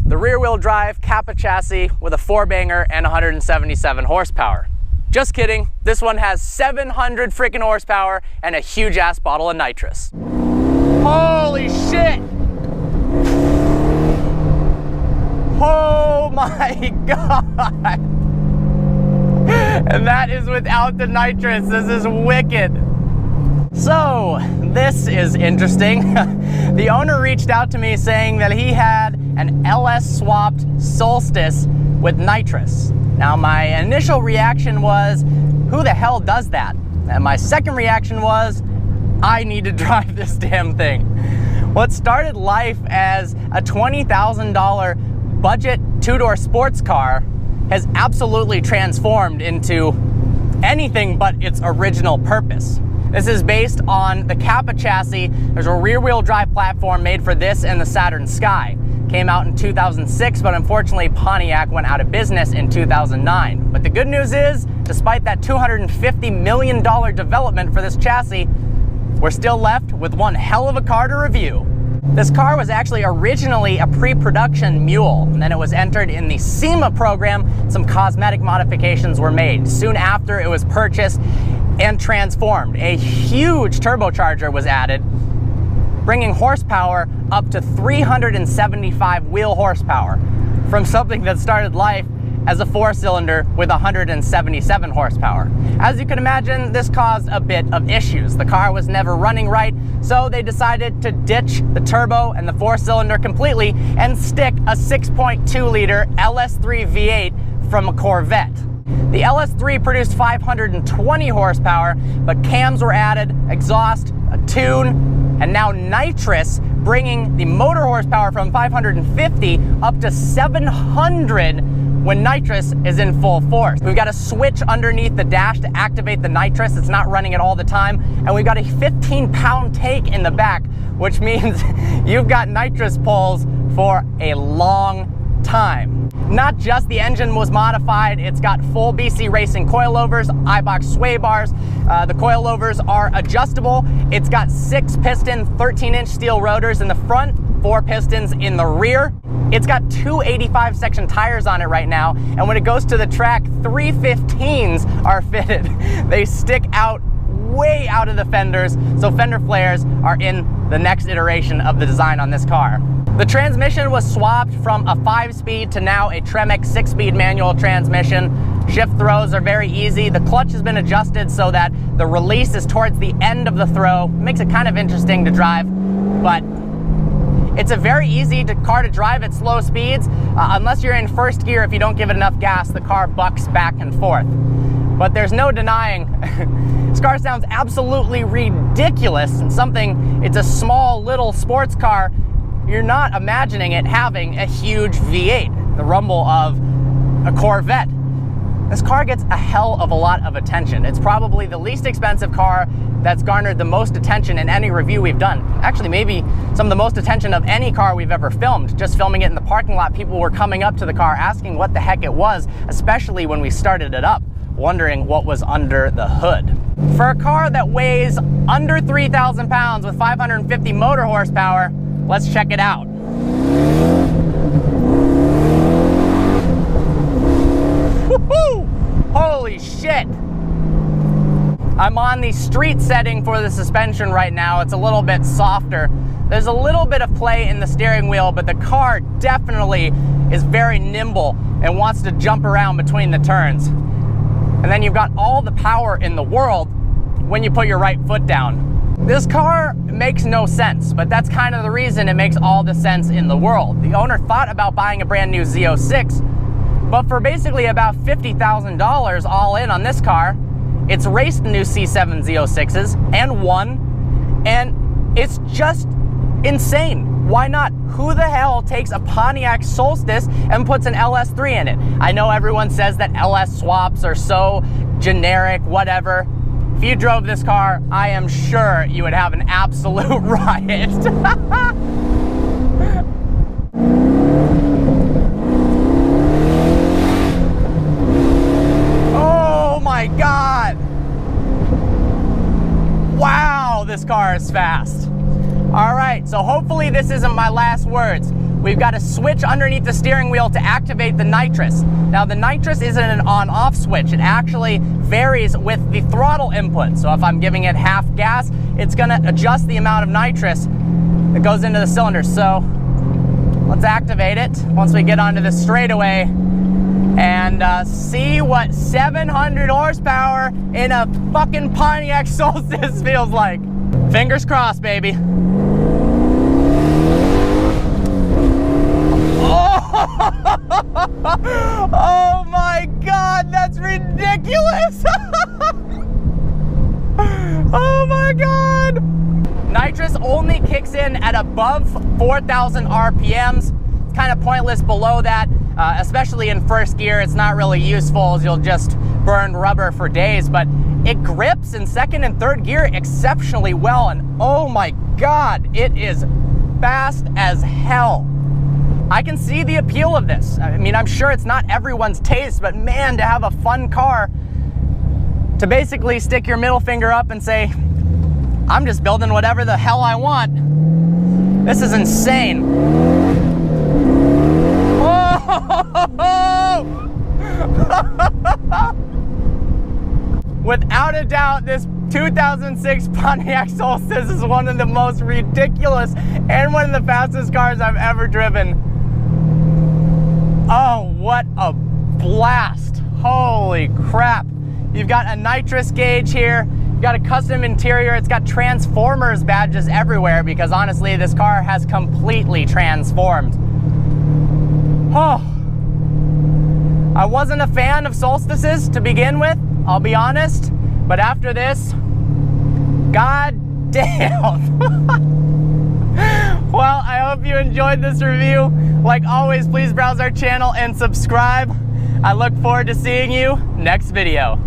the rear-wheel drive Kappa chassis with a 4-banger and 177 horsepower. Just kidding, this one has 700 freaking horsepower and a huge ass bottle of nitrous. Holy shit! Oh my god! And that is without the nitrous. This is wicked. So, this is interesting. The owner reached out to me saying that he had an LS swapped Slowstice with nitrous. Now, my initial reaction was, who the hell does that? And my second reaction was, I need to drive this damn thing. What started life as a $20,000 budget two-door sports car has absolutely transformed into anything but its original purpose. This is based on the Kappa chassis. There's a rear-wheel drive platform made for this and the Saturn Sky. Came out in 2006, but unfortunately Pontiac went out of business in 2009. But the good news is, despite that $250 million development for this chassis, we're still left with one hell of a car to review. This car was actually originally a pre-production mule, and then it was entered in the SEMA program. Some cosmetic modifications were made. Soon after, it was purchased and transformed. A huge turbocharger was added, bringing horsepower up to 375 wheel horsepower from something that started life as a 4-cylinder with 177 horsepower. As you can imagine, this caused a bit of issues. The car was never running right, so they decided to ditch the turbo and the 4-cylinder completely and stick a 6.2-liter LS3 V8 from a Corvette. The LS3 produced 520 horsepower, but cams were added, exhaust, a tune, and now nitrous, bringing the motor horsepower from 550 up to 700 when nitrous is in full force. We've got a switch underneath the dash to activate the nitrous. It's not running it all the time. And we've got a 15-pound tank in the back, which means you've got nitrous pulls for a long time. Not just the engine was modified, it's got full BC Racing coilovers, iBox sway bars. The coilovers are adjustable. It's got 6-piston, 13-inch steel rotors in the front, 4 pistons in the rear. It's got 2 85 section tires on it right now, and when it goes to the track, 3 15s are fitted. They stick out way out of the fenders, so fender flares are in the next iteration of the design on this car. The transmission was swapped from a 5-speed to now a Tremec 6-speed manual transmission. Shift throws are very easy. The clutch has been adjusted so that the release is towards the end of the throw. Makes it kind of interesting to drive, but it's a very easy car to drive at slow speeds. Unless you're in first gear, if you don't give it enough gas, the car bucks back and forth. But there's no denying, this car sounds absolutely ridiculous. And it's a small little sports car. You're not imagining it having a huge V8, the rumble of a Corvette. This car gets a hell of a lot of attention. It's probably the least expensive car that's garnered the most attention in any review we've done. Actually, maybe some of the most attention of any car we've ever filmed. Just filming it in the parking lot, people were coming up to the car asking what the heck it was, especially when we started it up, wondering what was under the hood. For a car that weighs under 3,000 pounds with 550 motor horsepower, let's check it out. Woohoo! Holy shit! I'm on the street setting for the suspension right now. It's a little bit softer. There's a little bit of play in the steering wheel, but the car definitely is very nimble and wants to jump around between the turns. And then you've got all the power in the world when you put your right foot down. This car makes no sense, but that's kind of the reason it makes all the sense in the world. The owner thought about buying a brand new Z06, but for basically about $50,000 all in on this car, it's raced new C7 Z06s and won, and it's just insane. Why not? Who the hell takes a Pontiac Slowstice and puts an LS3 in it? I know everyone says that LS swaps are so generic, whatever. If you drove this car, I am sure you would have an absolute riot. Oh my God. Wow, this car is fast. All right, so hopefully this isn't my last words. we've got a switch underneath the steering wheel to activate the nitrous. Now the nitrous isn't an on-off switch. It actually varies with the throttle input. So if I'm giving it half gas, it's gonna adjust the amount of nitrous that goes into the cylinder. So let's activate it once we get onto the straightaway and see what 700 horsepower in a fucking Pontiac Slowstice feels like. Fingers crossed, baby. Oh my God, that's ridiculous. Oh my God. Nitrous only kicks in at above 4,000 RPMs. It's kind of pointless below that, especially in first gear. It's not really useful, as you'll just burn rubber for days, but it grips in second and third gear exceptionally well. And oh my God, it is fast as hell. I can see the appeal of this. I mean, I'm sure it's not everyone's taste, but man, to have a fun car, to basically stick your middle finger up and say, I'm just building whatever the hell I want. This is insane. Without a doubt, this 2006 Pontiac Slowstice is one of the most ridiculous and one of the fastest cars I've ever driven. Oh, what a blast. Holy crap. You've got a nitrous gauge here. You've got a custom interior. It's got Transformers badges everywhere because honestly, this car has completely transformed. Oh, I wasn't a fan of Slowstices to begin with, I'll be honest, but after this, god damn. Well, I hope you enjoyed this review. Like always, please browse our channel and subscribe. I look forward to seeing you next video.